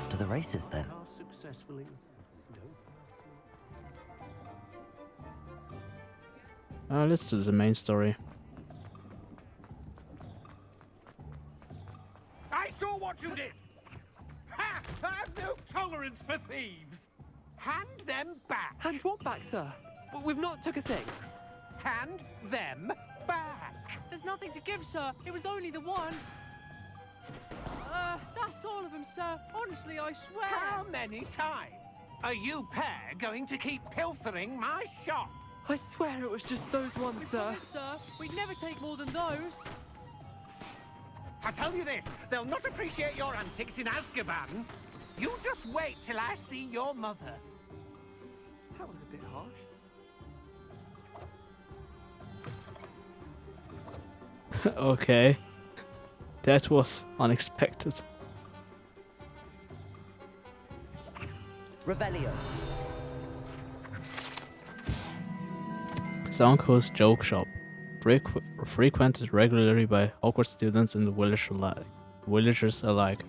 off to the races then. Let's do the main story. I saw what you did! Ha! I have no tolerance for thieves! Hand them back! Hand what back, sir? We've not took a thing. Hand them back! There's nothing to give, sir. It was only the one. That's all of them, sir. Honestly, I swear. How many times are you pair going to keep pilfering my shop? I swear it was just those ones, sir. Promise, sir. We'd never take more than those. I tell you this, they'll not appreciate your antics in Azkaban. You just wait till I see your mother. That was a bit harsh. Okay. That was unexpected. Revelio. His uncle's joke shop, frequented regularly by Hogwarts students and villagers alike.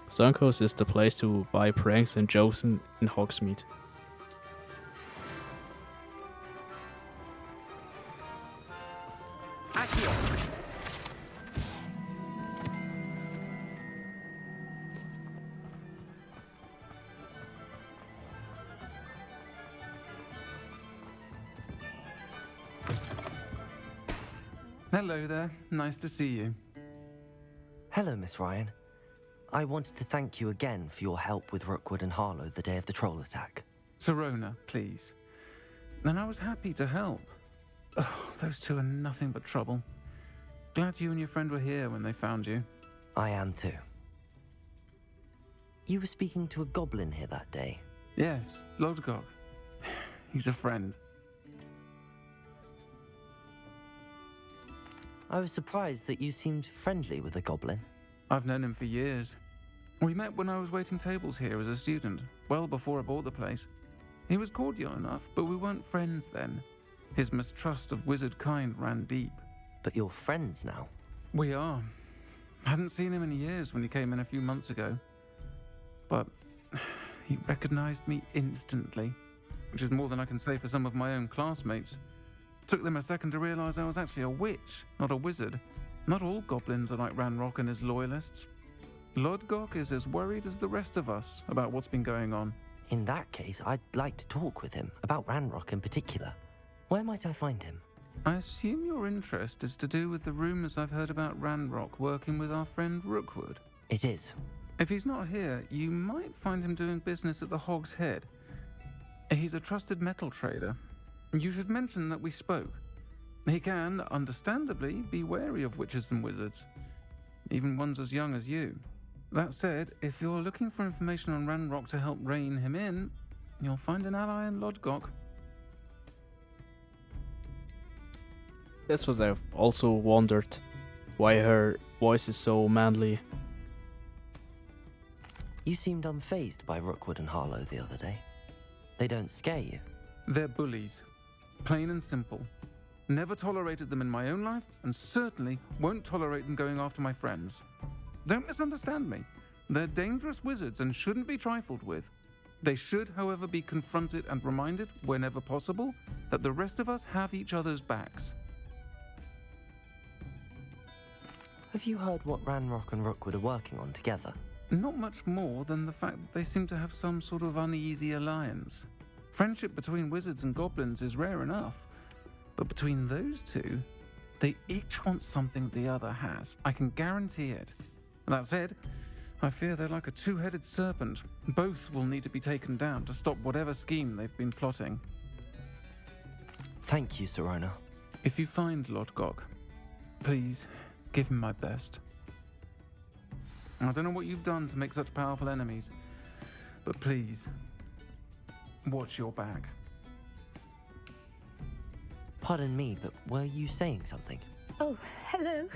His uncle's is the place to buy pranks and jokes in Hogsmeade. Hello there. Nice to see you. Hello, Miss Ryan. I wanted to thank you again for your help with Rookwood and Harlow the day of the troll attack. Sirona, please. And I was happy to help. Oh, those two are nothing but trouble. Glad you and your friend were here when they found you. I am too. You were speaking to a goblin here that day. Yes, Lodgok. He's a friend. I was surprised that you seemed friendly with the goblin. I've known him for years. We met when I was waiting tables here as a student, well before I bought the place. He was cordial enough, but we weren't friends then. His mistrust of wizard kind ran deep. But you're friends now. We are. Hadn't seen him in years when he came in a few months ago. But he recognized me instantly, which is more than I can say for some of my own classmates. Took them a second to realize I was actually a witch, not a wizard. Not all goblins are like Ranrock and his loyalists. Lodgok is as worried as the rest of us about what's been going on. In that case, I'd like to talk with him, about Ranrock in particular. Where might I find him? I assume your interest is to do with the rumors I've heard about Ranrock working with our friend Rookwood. It is. If he's not here, you might find him doing business at the Hog's Head. He's a trusted metal trader. You should mention that we spoke. He can, understandably, be wary of witches and wizards, even ones as young as you. That said, if you're looking for information on Ranrock to help rein him in, you'll find an ally in Lodgok. That's what I've also wondered, why her voice is so manly. You seemed unfazed by Rookwood and Harlow the other day. They don't scare you. They're bullies. Plain and simple. Never tolerated them in my own life, and certainly won't tolerate them going after my friends. Don't misunderstand me. They're dangerous wizards and shouldn't be trifled with. They should, however, be confronted and reminded, whenever possible, that the rest of us have each other's backs. Have you heard what Ranrock and Rookwood are working on together? Not much more than the fact that they seem to have some sort of uneasy alliance. Friendship between wizards and goblins is rare enough, but between those two, they each want something the other has. I can guarantee it. That said, I fear they're like a two-headed serpent. Both will need to be taken down to stop whatever scheme they've been plotting. Thank you, Sirona. If you find Lodgok, please give him my best. I don't know what you've done to make such powerful enemies, but please, watch your back. Pardon me, but were you saying something? Oh, hello.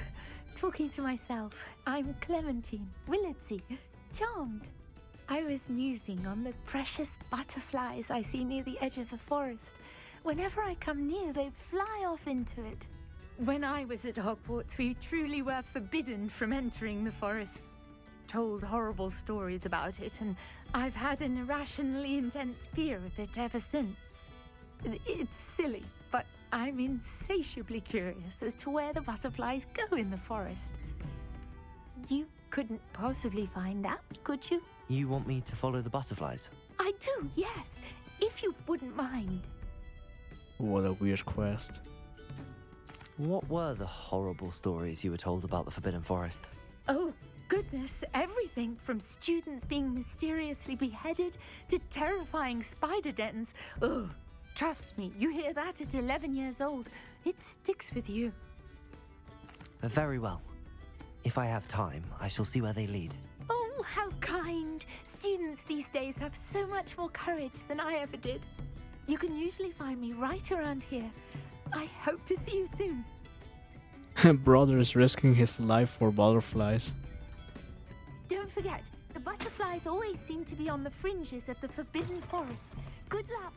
Talking to myself. I'm Clementine Willardsey. Charmed. I was musing on the precious butterflies I see near the edge of the forest. Whenever I come near, they fly off into it. When I was at Hogwarts, we truly were forbidden from entering the forest. told horrible stories about it, and I've had an irrationally intense fear of it ever since. It's silly, but I'm insatiably curious as to where the butterflies go in the forest. You couldn't possibly find out, could you? You want me to follow the butterflies? I do, yes, if you wouldn't mind. What a weird quest. What were the horrible stories you were told about the Forbidden Forest? Oh, goodness, everything from students being mysteriously beheaded to terrifying spider dens. Oh, trust me, you hear that at 11 years old, it sticks with you. Very well. If I have time, I shall see where they lead. Oh, how kind. Students these days have so much more courage than I ever did. You can usually find me right around here. I hope to see you soon. Brother is risking his life for butterflies. Don't forget, the butterflies always seem to be on the fringes of the Forbidden Forest. Good luck.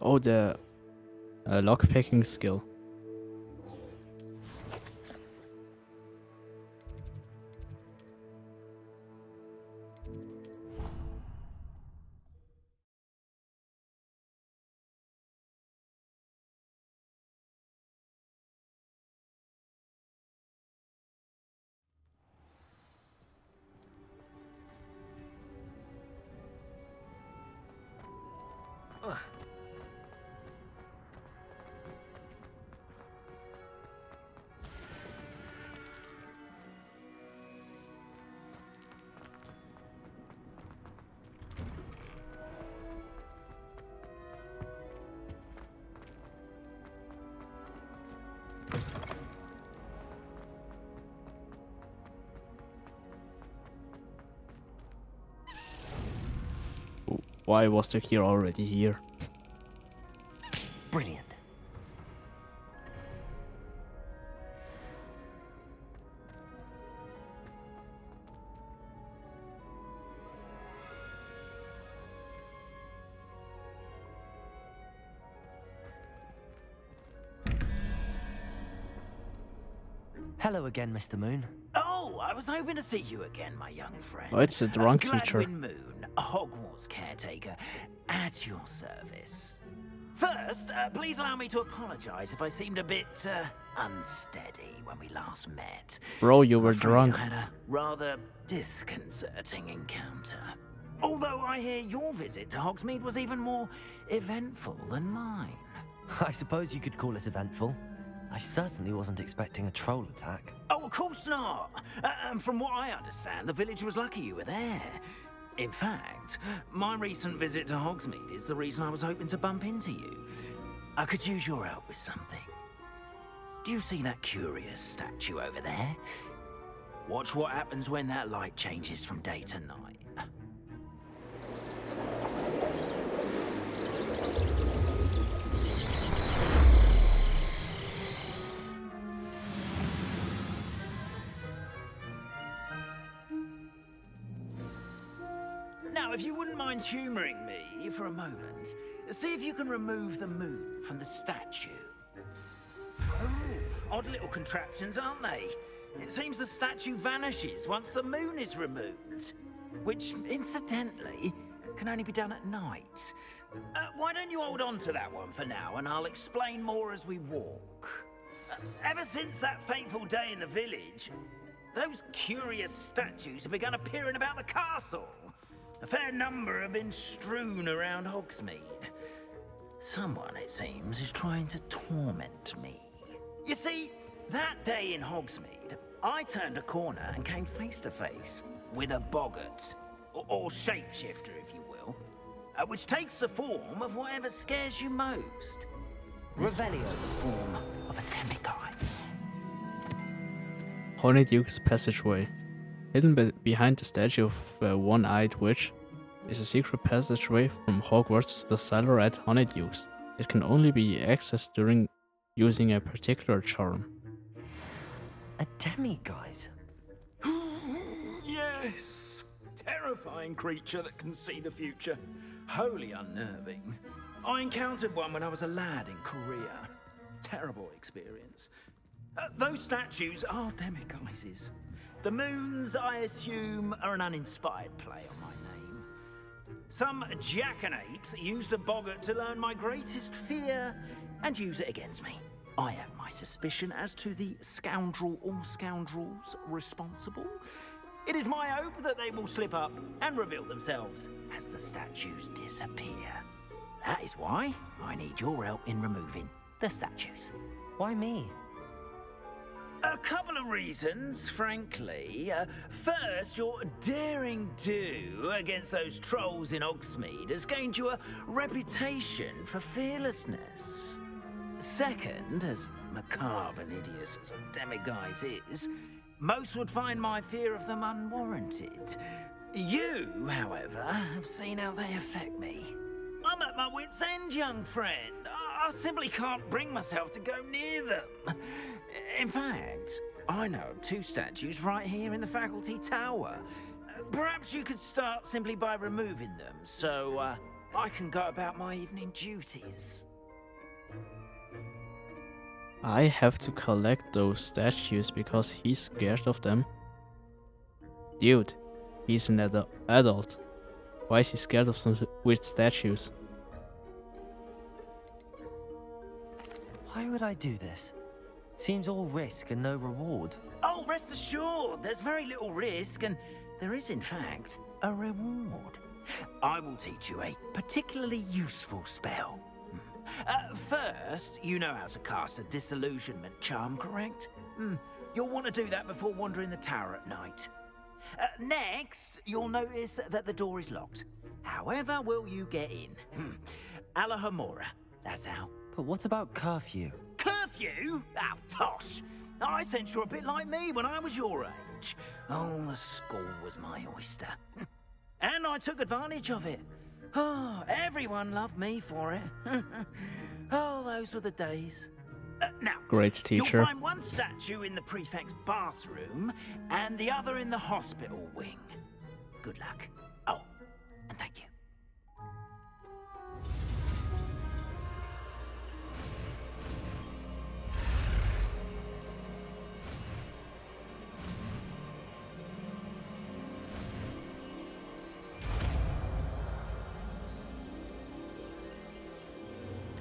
Oh, the lockpicking skill. Why was the gear already here? Brilliant. Hello again, Mr. Moon. Oh, I was hoping to see you again, my young friend. Oh, it's a drunk teacher. Gladwin Moon, a Hogwarts caretaker, at your service. First, please allow me to apologize if I seemed a bit unsteady when we last met. Bro, you were I'm afraid drunk. I had a rather disconcerting encounter. Although I hear your visit to Hogsmeade was even more eventful than mine. I suppose you could call it eventful. I certainly wasn't expecting a troll attack. Oh, of course not. And from what I understand, the village was lucky you were there. In fact, my recent visit to Hogsmeade is the reason I was hoping to bump into you. I could use your help with something. Do you see that curious statue over there? Watch what happens when that light changes from day to night. Now, if you wouldn't mind humouring me for a moment, see if you can remove the moon from the statue. Oh, odd little contraptions, aren't they? It seems the statue vanishes once the moon is removed, which, incidentally, can only be done at night. Why don't you hold on to that one for now, and I'll explain more as we walk. Ever since that fateful day in the village, those curious statues have begun appearing about the castle. A fair number have been strewn around Hogsmeade. Someone, it seems, is trying to torment me. You see, that day in Hogsmeade, I turned a corner and came face to face with a boggart, or shapeshifter, if you will, which takes the form of whatever scares you most. Revelio. The form of a demiguise. Honeyduke's Passageway. Hidden behind the statue of a one-eyed witch is a secret passageway from Hogwarts to the cellar at Honeyduke's. It can only be accessed during using a particular charm. A demiguise? Yes! Terrifying creature that can see the future. Wholly unnerving. I encountered one when I was a lad in Korea. Terrible experience. Those statues are demiguises. The moons, I assume, are an uninspired play on my name. Some jackanapes used a boggart to learn my greatest fear and use it against me. I have my suspicion as to the scoundrel or scoundrels responsible. It is my hope that they will slip up and reveal themselves as the statues disappear. That is why I need your help in removing the statues. Why me? A couple of reasons, frankly. First, your daring do against those trolls in Hogsmeade has gained you a reputation for fearlessness. Second, as macabre and hideous as a demiguise is, most would find my fear of them unwarranted. You, however, have seen how they affect me. I'm at my wit's end, young friend. I simply can't bring myself to go near them. In fact, I know of 2 statues right here in the faculty tower. Perhaps you could start simply by removing them, so I can go about my evening duties. I have to collect those statues because he's scared of them. Dude, he's an adult. Why is he scared of some weird statues? Why would I do this? Seems all risk and no reward. Oh, rest assured, there's very little risk, and there is, in fact, a reward. I will teach you a particularly useful spell. First, you know how to cast a disillusionment charm, correct? You'll want to do that before wandering the tower at night. Next, you'll notice that the door is locked. However will you get in? Alahomora, that's how. But what about curfew? Curfew? Oh, tosh! I sense you're a bit like me when I was your age. Oh, the school was my oyster. And I took advantage of it. Oh, everyone loved me for it. Oh, those were the days. Now, Great teacher. You'll find one statue in the prefect's bathroom and the other in the hospital wing. Good luck. Oh, and thank you.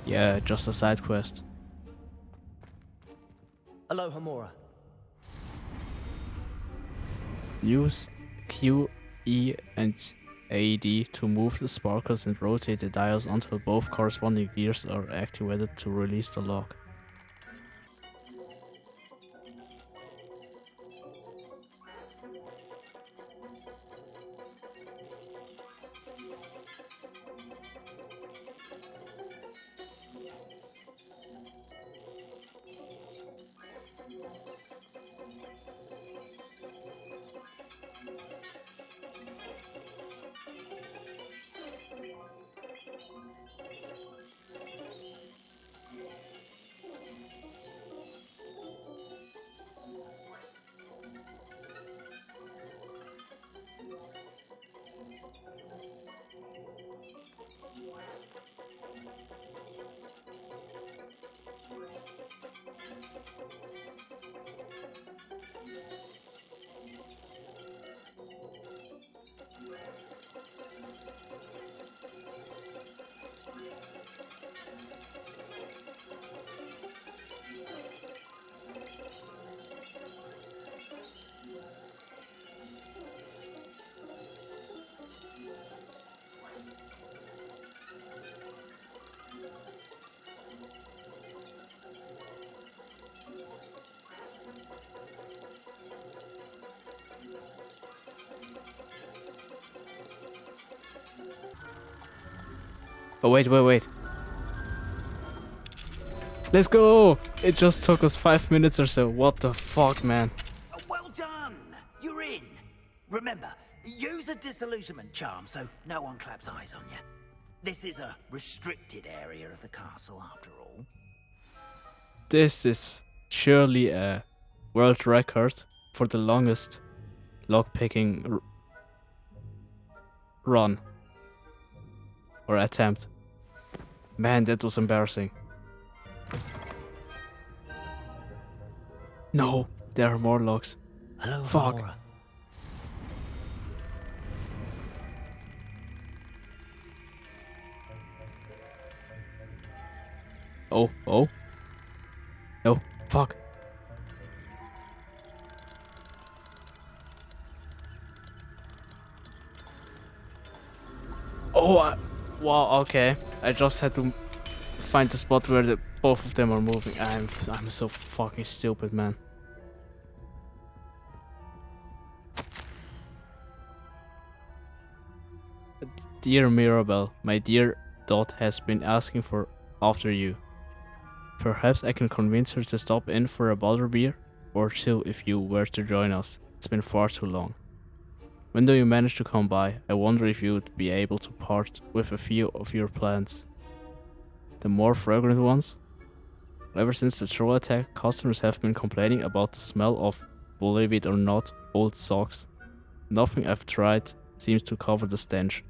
Yeah, just a side quest. Hello, Hamura. Use Q, E, and AD to move the sparkles and rotate the dials until both corresponding gears are activated to release the lock. Oh, wait. Let's go! It just took us 5 minutes or so. What the fuck, man? Well done! You're in. Remember, use a disillusionment charm so no one claps eyes on you. This is a restricted area of the castle, after all. This is surely a world record for the longest lockpicking run or attempt. Man, that was embarrassing. No, there are more logs. Hello, Fuck. Aurora. Oh, oh. No, fuck. Oh, wow, okay. I just had to find the spot where both of them are moving. I'm so fucking stupid, man. Dear Mirabelle, my dear Dot has been asking for after you. Perhaps I can convince her to stop in for a butterbeer or two if you were to join us. It's been far too long. When do you manage to come by? I wonder if you would be able to part with a few of your plants. The more fragrant ones? Ever since the troll attack, customers have been complaining about the smell of, believe it or not, old socks. Nothing I've tried seems to cover the stench.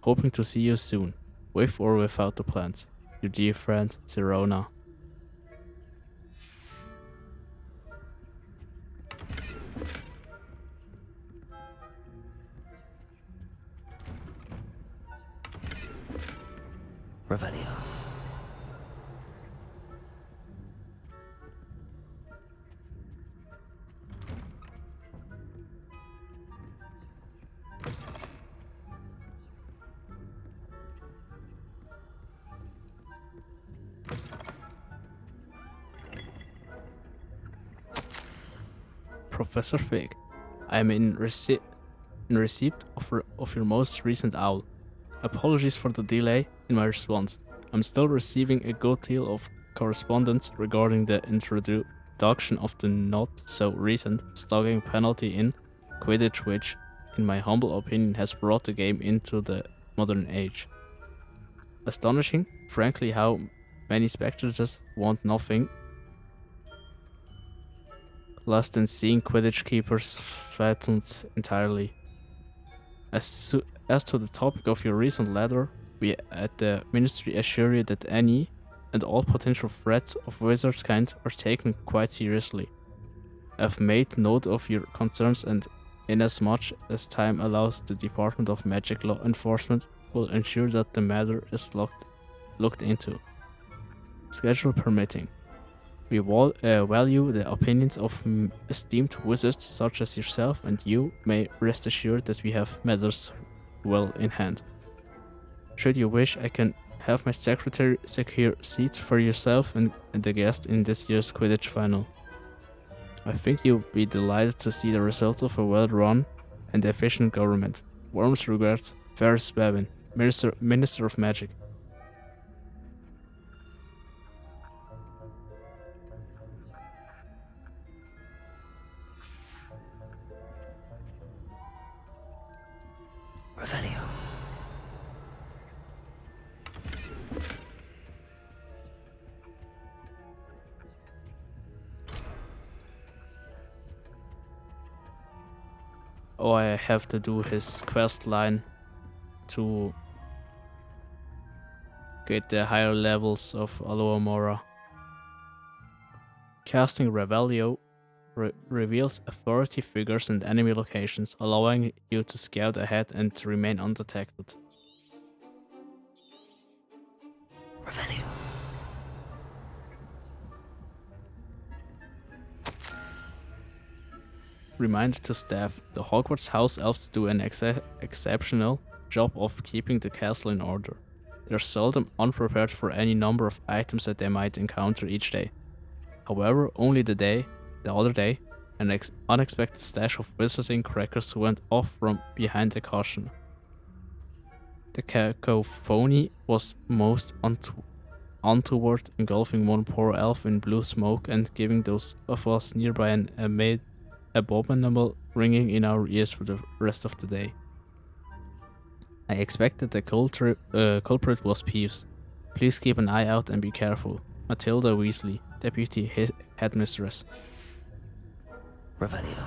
Hoping to see you soon, with or without the plants. Your dear friend, Sirona. Revelio. Professor Fig, I am in receipt of your most recent owl. Apologies for the delay in my response. I'm still receiving a good deal of correspondence regarding the introduction of the not so recent stogging penalty in Quidditch, which, in my humble opinion, has brought the game into the modern age. Astonishing, frankly, how many spectators want nothing less than seeing Quidditch keepers flattened entirely. As to the topic of your recent letter, we at the Ministry assure you that any and all potential threats of wizard kind are taken quite seriously. I've made note of your concerns, and inasmuch as time allows, the Department of Magic Law Enforcement will ensure that the matter is looked into. Schedule permitting. We value the opinions of esteemed wizards such as yourself, and you may rest assured that we have matters well in hand. Should you wish, I can have my secretary secure seats for yourself and the guest in this year's Quidditch final. I think you'll be delighted to see the results of a well-run and efficient government. Warmest regards, Ferris Babin, Minister of Magic. Revelio. Oh, I have to do his quest line to get the higher levels of Aloha Mora. Casting Revelio reveals authority figures and enemy locations, allowing you to scout ahead and to remain undetected. Revelio. Reminder to staff, the Hogwarts house elves do an exceptional job of keeping the castle in order. They're seldom unprepared for any number of items that they might encounter each day. However, only the other day, an unexpected stash of wizarding crackers went off from behind the caution. The cacophony was most untoward, engulfing one poor elf in blue smoke and giving those of us nearby an abominable ringing in our ears for the rest of the day. I expect that the culprit was Peeves. Please keep an eye out and be careful. Matilda Weasley, Deputy Headmistress. Revelio.